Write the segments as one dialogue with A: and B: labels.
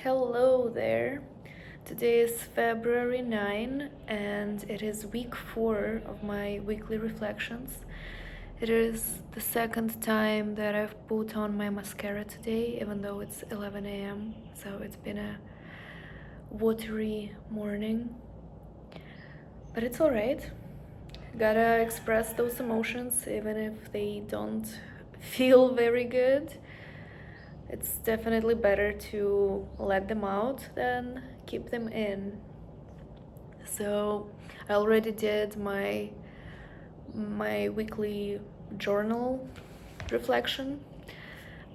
A: Hello there. Today is February 9 and it is week 4 of my weekly reflections. It is the second time that I've put on my mascara today, even though it's 11 a.m. So it's been a watery morning. But it's alright. Gotta express those emotions even if they don't feel very good. It's definitely better to let them out than keep them in. So I already did my weekly journal reflection.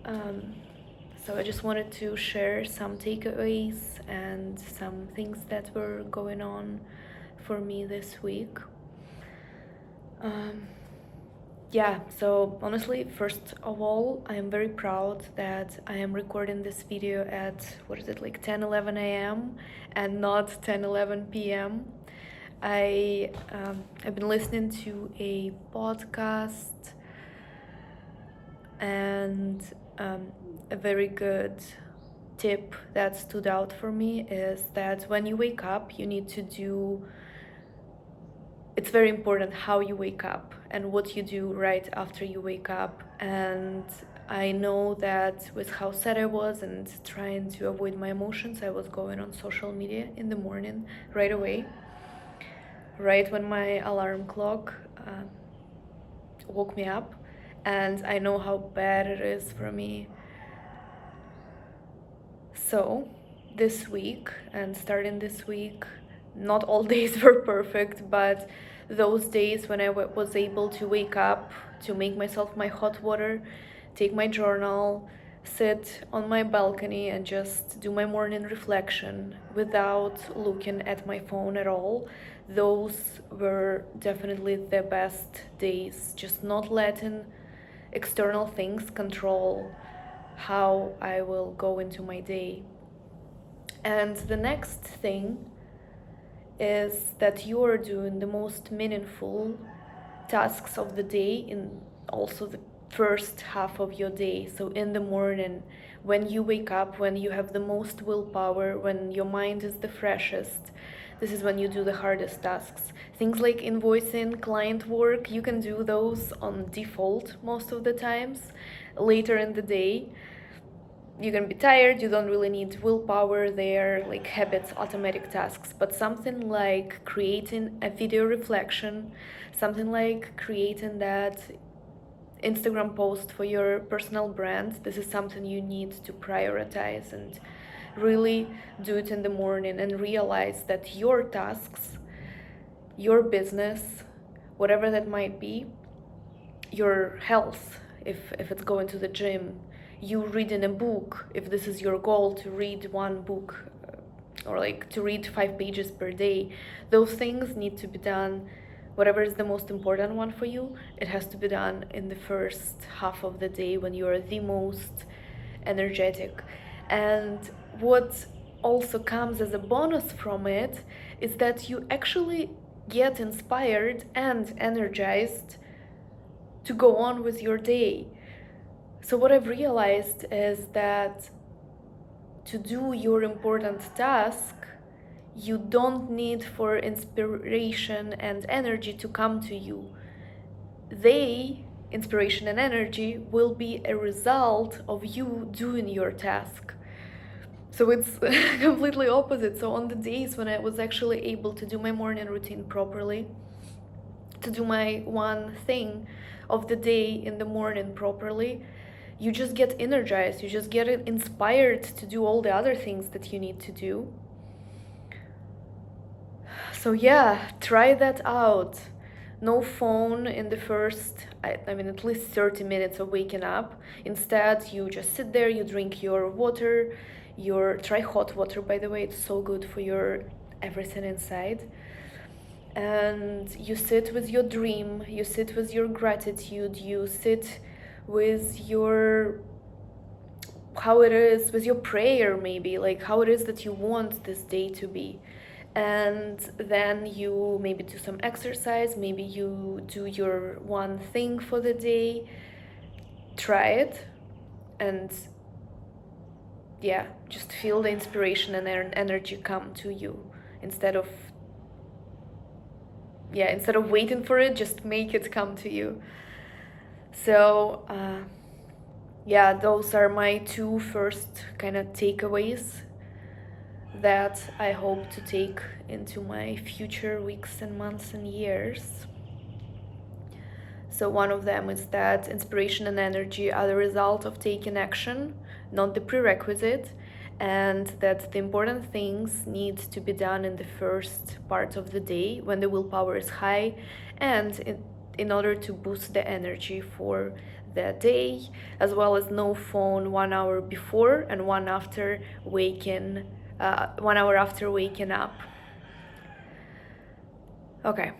A: So I just wanted to share some takeaways and some things that were going on for me this week. Yeah, so honestly, first of all, I am very proud that I am recording this video at, like 10-11 a.m. and not 10-11 p.m. I've been listening to a podcast, and a very good tip that stood out for me is that when you wake up, you need to do it's very important how you wake up and what you do right after you wake up. And I know that with how sad I was and trying to avoid my emotions, I was going on social media in the morning right away, right when my alarm clock woke me up. And I know how bad it is for me. So this week, and starting this week, not all days were perfect, but those days when I was able to wake up, to make myself my hot water, take my journal, sit on my balcony and just do my morning reflection without looking at my phone at all, those were definitely the best days. Just not letting external things control how I will go into my day. And the next thing is that you are doing the most meaningful tasks of the day in also the first half of your day. So in the morning, when you wake up, when you have the most willpower, when your mind is the freshest, this is when you do the hardest tasks. Things like invoicing, client work, you can do those on default most of the times. Later in the day, you can be tired, you don't really need willpower, they're like habits, automatic tasks. But something like creating a video reflection, something like creating that Instagram post for your personal brand, this is something you need to prioritize and really do it in the morning and realize that your tasks, your business, whatever that might be, your health, if it's going to the gym, you reading a book, if this is your goal to read one book or like to read 5 pages per day, those things need to be done. Whatever is the most important one for you, it has to be done in the first half of the day when you are the most energetic. And what also comes as a bonus from it is that you actually get inspired and energized to go on with your day. So what I've realized is that to do your important task, you don't need for inspiration and energy to come to you. Inspiration and energy, will be a result of you doing your task. So it's completely opposite. So on the days when I was actually able to do my morning routine properly, to do my one thing of the day in the morning properly, you just get energized, you just get inspired to do all the other things that you need to do. So yeah, try that out. No phone in the first, at least 30 minutes of waking up. Instead, you just sit there, you drink your water, try hot water, by the way, it's so good for your everything inside. And you sit with your dream, you sit with your gratitude, you sit with your how it is, with your prayer, maybe like how it is that you want this day to be. And then you maybe do some exercise, maybe you do your one thing for the day. Try it and yeah, just feel the inspiration and energy come to you instead of, yeah, instead of waiting for it, just make it come to you. So yeah, those are my two first kind of takeaways that I hope to take into my future weeks and months and years. So one of them is that inspiration and energy are the result of taking action, not the prerequisite, and that the important things need to be done in the first part of the day when the willpower is high, and in order to boost the energy for the day, as well as no phone 1 hour before and 1 after waking 1 hour after waking up. Okay.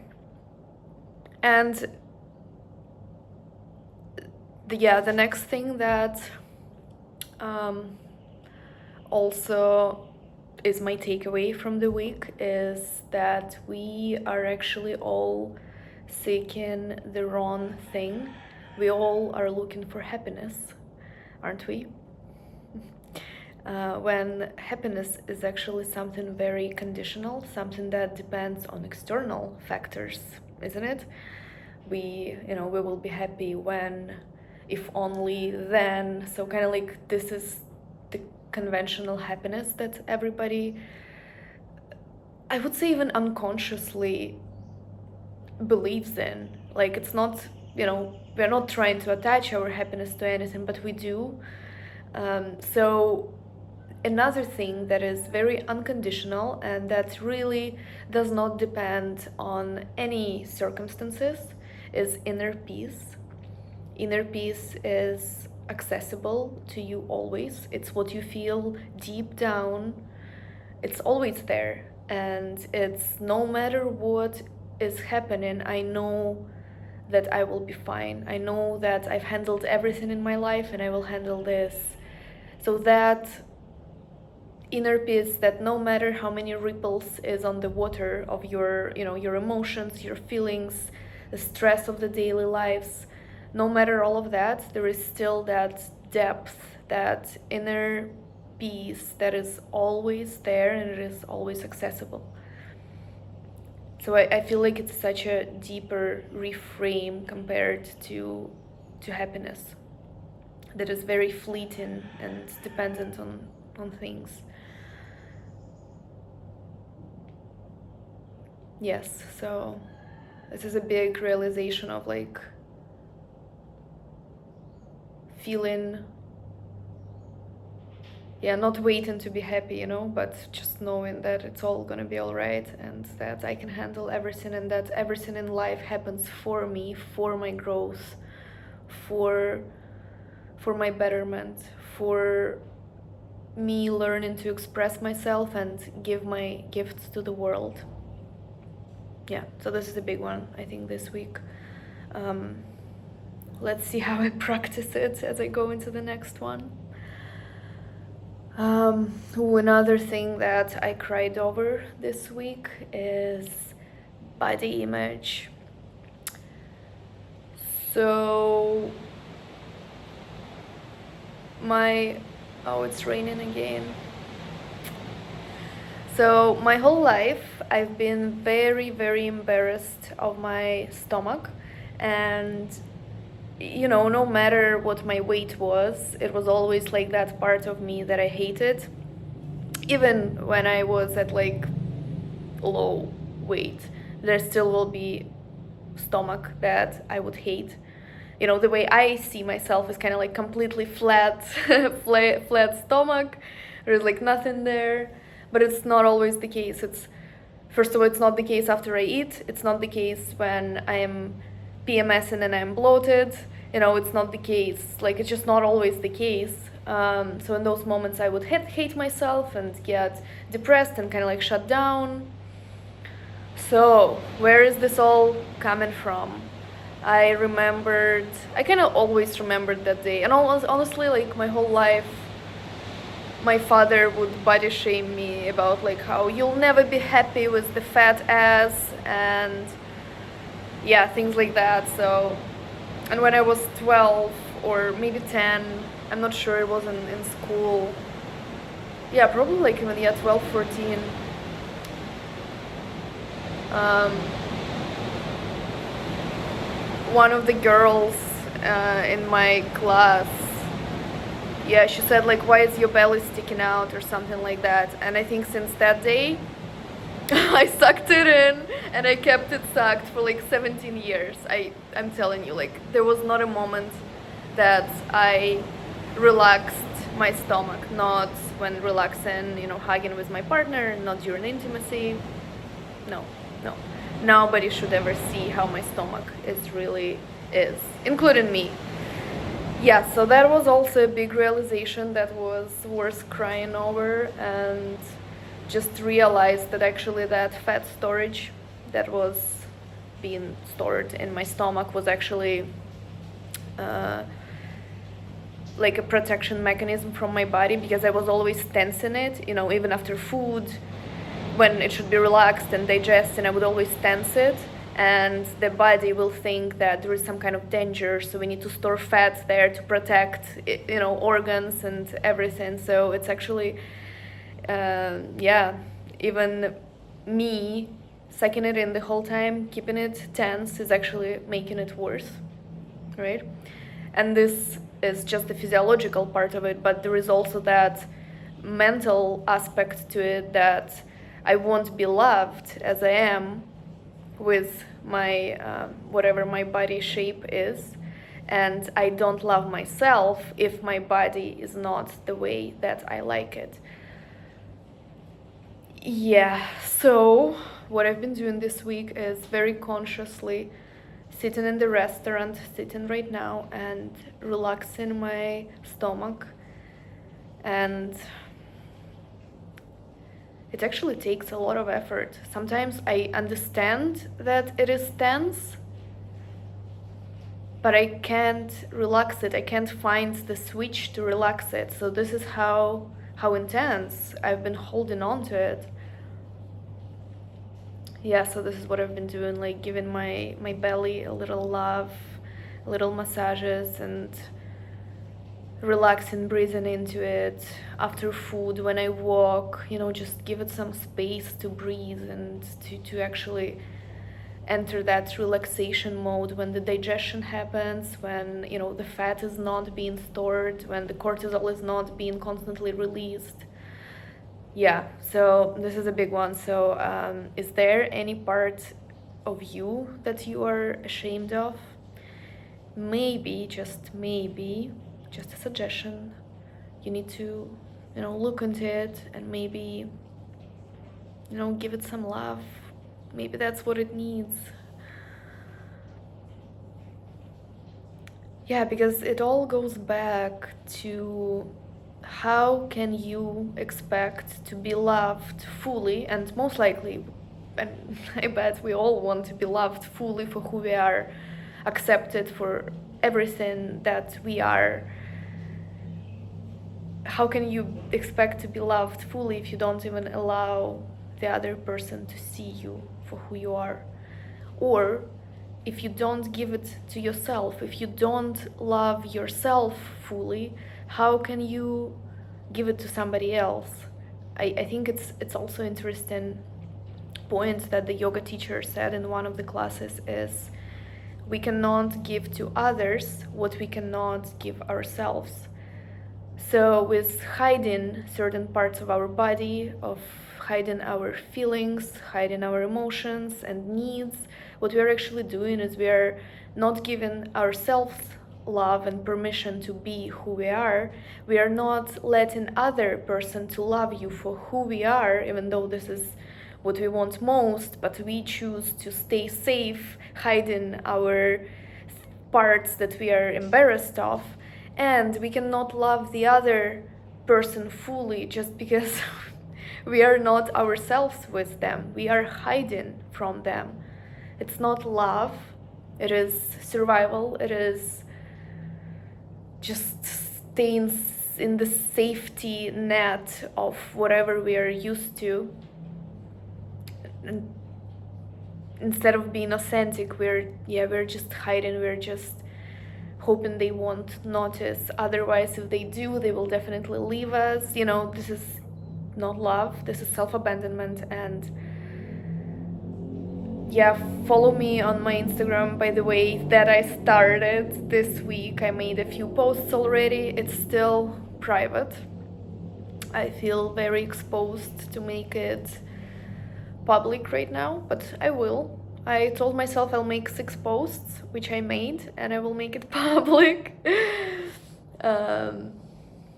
A: And the next thing that also is my takeaway from the week is that we are actually all seeking the wrong thing. We all are looking for happiness, aren't we? When happiness is actually something very conditional, something that depends on external factors, isn't it? We will be happy when, if only then. So kind of like this is the conventional happiness that everybody, I would say even unconsciously, believes in. Like it's not, we're not trying to attach our happiness to anything, but we do. So another thing that is very unconditional and that really does not depend on any circumstances is inner peace. Inner peace is accessible to you always. It's what you feel deep down. It's always there. And it's no matter what is happening, I know that I will be fine. I know that I've handled everything in my life and I will handle this. So that inner peace, that no matter how many ripples is on the water of your emotions, your feelings, the stress of the daily lives, no matter all of that, there is still that depth, that inner peace that is always there and it is always accessible. So I feel like it's such a deeper reframe compared to happiness that is very fleeting and dependent on things. Yes, so this is a big realization of like feeling, not waiting to be happy, but just knowing that it's all gonna be all right and that I can handle everything and that everything in life happens for me, for my growth, for my betterment, for me learning to express myself and give my gifts to the world. Yeah, so this is a big one, I think, this week. Let's see how I practice it as I go into the next one. Another thing that I cried over this week is body image. So it's raining again. So my whole life I've been very, very embarrassed of my stomach, and no matter what my weight was, it was always like that part of me that I hated. Even when I was at like low weight, there still will be stomach that I would hate. The way I see myself is kind of like completely flat, flat stomach. There's like nothing there, but it's not always the case. First of all, it's not the case after I eat. It's not the case when I am PMSing and I'm bloated. It's not the case. Like, it's just not always the case. So in those moments, I would hate myself and get depressed and kind of like shut down. So where is this all coming from? I kind of always remembered that day. And honestly, like my whole life, my father would body shame me about like how you'll never be happy with the fat ass and things like that. So, and when I was 12 or maybe 10, I'm not sure, it wasn't in school, Yeah, probably like even, yeah, 12, 14. Um, one of the girls in my class, yeah, she said like, why is your belly sticking out or something like that. And I think since that day, I sucked it in and I kept it sucked for like 17 years. I'm telling you, like, there was not a moment that I relaxed my stomach, not when relaxing, hugging with my partner, not during intimacy. No, no. Nobody should ever see how my stomach is, including me. Yeah, so that was also a big realization that was worth crying over, and just realized that actually that fat storage that was being stored in my stomach was actually uh, like a protection mechanism from my body, because I was always tensing it, even after food, when it should be relaxed and digesting, I would always tense it, and the body will think that there is some kind of danger, so we need to store fat there to protect, organs and everything. So it's actually, yeah, even me sucking it in the whole time, keeping it tense, is actually making it worse, right? And this is just the physiological part of it, but there is also that mental aspect to it, that I won't be loved as I am with my whatever my body shape is, and I don't love myself if my body is not the way that I like it. Yeah, so what I've been doing this week is very consciously sitting in the restaurant, sitting right now, and relaxing my stomach. And it actually takes a lot of effort. Sometimes I understand that it is tense, but I can't relax it. I can't find the switch to relax it. So this is how intense I've been holding on to it. Yeah, so this is what I've been doing, like giving my belly a little love, little massages, and relaxing, breathing into it after food, when I walk, just give it some space to breathe and to actually enter that relaxation mode when the digestion happens, when the fat is not being stored, when the cortisol is not being constantly released. Yeah, so this is a big one. So is there any part of you that you are ashamed of? Maybe, just maybe, just a suggestion, you need to look into it and maybe give it some love. Maybe that's what it needs. Yeah, because it all goes back to how can you expect to be loved fully, and most likely, and I bet we all want to be loved fully for who we are, accepted for everything that we are. How can you expect to be loved fully if you don't even allow the other person to see you for who you are? Or if you don't give it to yourself, if you don't love yourself fully, how can you give it to somebody else? I think it's also interesting point that the yoga teacher said in one of the classes is, we cannot give to others what we cannot give ourselves. So with hiding certain parts of our body, of hiding our feelings, hiding our emotions and needs, what we are actually doing is we are not giving ourselves love and permission to be who we are. We are not letting other person to love you for who we are, even though this is what we want most, but we choose to stay safe, hiding our parts that we are embarrassed of, and we cannot love the other person fully just because we are not ourselves with them. We are hiding from them. It's not love, it is survival, it is just staying in the safety net of whatever we are used to. And instead of being authentic, we're just hiding, we're just hoping they won't notice. Otherwise, if they do, they will definitely leave us. This is not love. This is self-abandonment. And yeah, follow me on my Instagram, by the way, that I started this week. I made a few posts already. It's still private. I feel very exposed to make it public right now, but I will. I told myself I'll make 6 posts, which I made, and I will make it public. um,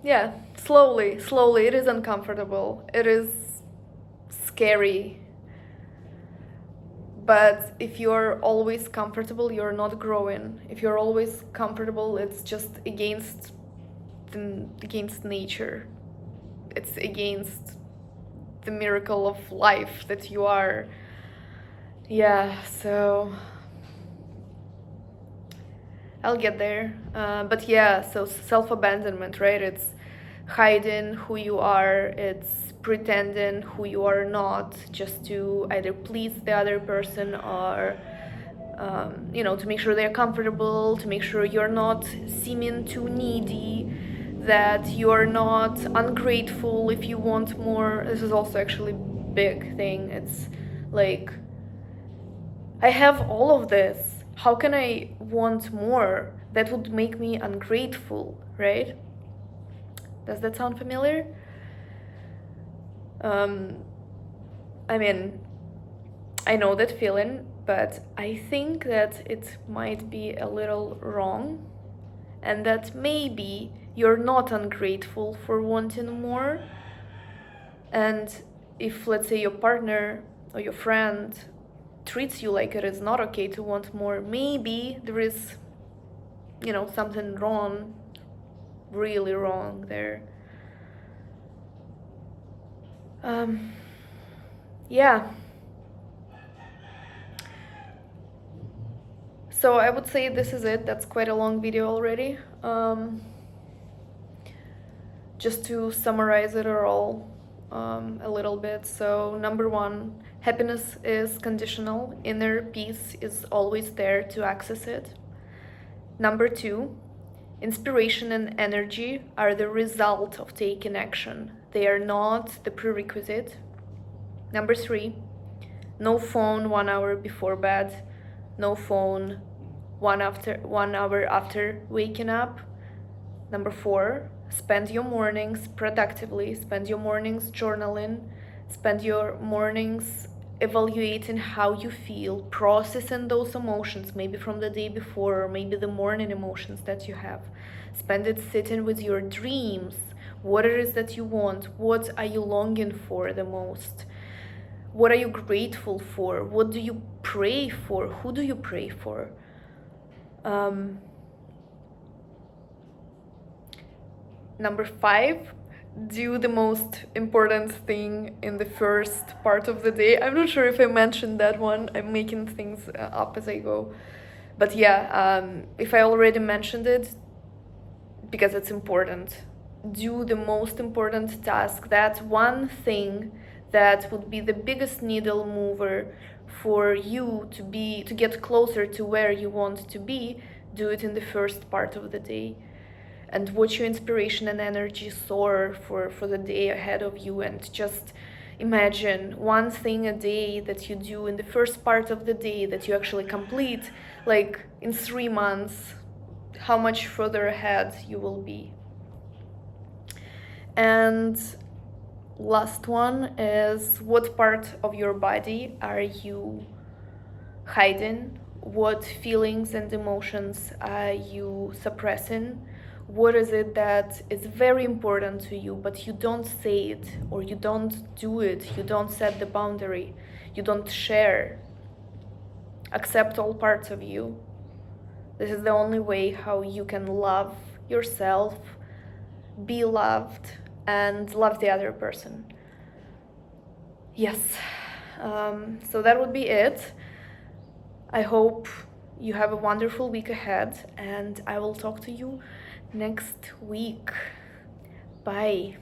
A: yeah, slowly, slowly. It is uncomfortable. It is scary. But if you're always comfortable, you're not growing. If you're always comfortable, it's just against nature. It's against the miracle of life that you are. Yeah, so I'll get there. But yeah, so self-abandonment, right? It's hiding who you are, it's pretending who you are not, just to either please the other person or to make sure they're comfortable, to make sure you're not seeming too needy, that you're not ungrateful if you want more. This is also actually a big thing. It's like, I have all of this. How can I want more? That would make me ungrateful, right? Does that sound familiar? I mean, I know that feeling, but I think that it might be a little wrong, and that maybe you're not ungrateful for wanting more. And if, let's say, your partner or your friend treats you like it is not okay to want more, maybe there is, something wrong, really wrong there. Yeah. So I would say this is it. That's quite a long video already. Just to summarize it all a little bit. So number 1, happiness is conditional. Inner peace is always there to access it. Number 2, inspiration and energy are the result of taking action. They are not the prerequisite. Number 3, no phone 1 hour before bed. No phone 1 hour after waking up. Number 4, spend your mornings productively. Spend your mornings journaling. Spend your mornings evaluating how you feel, processing those emotions, maybe from the day before, or maybe the morning emotions that you have. Spend it sitting with your dreams. What it is that you want. What are you longing for the most? What are you grateful for? What do you pray for? Who do you pray for? Number 5, do the most important thing in the first part of the day. I'm not sure if I mentioned that one. I'm making things up as I go. But yeah, if I already mentioned it, because it's important, do the most important task. That one thing that would be the biggest needle mover for you to get closer to where you want to be. Do it in the first part of the day, and watch your inspiration and energy soar for the day ahead of you. And just imagine one thing a day that you do in the first part of the day that you actually complete, like in 3 months, how much further ahead you will be. And last one is, what part of your body are you hiding? What feelings and emotions are you suppressing? What is it that is very important to you, but you don't say it, or you don't do it, you don't set the boundary, you don't share? Accept all parts of you. This is the only way how you can love yourself, be loved, and love the other person. Yes. So that would be it. I hope you have a wonderful week ahead, and I will talk to you next week. Bye.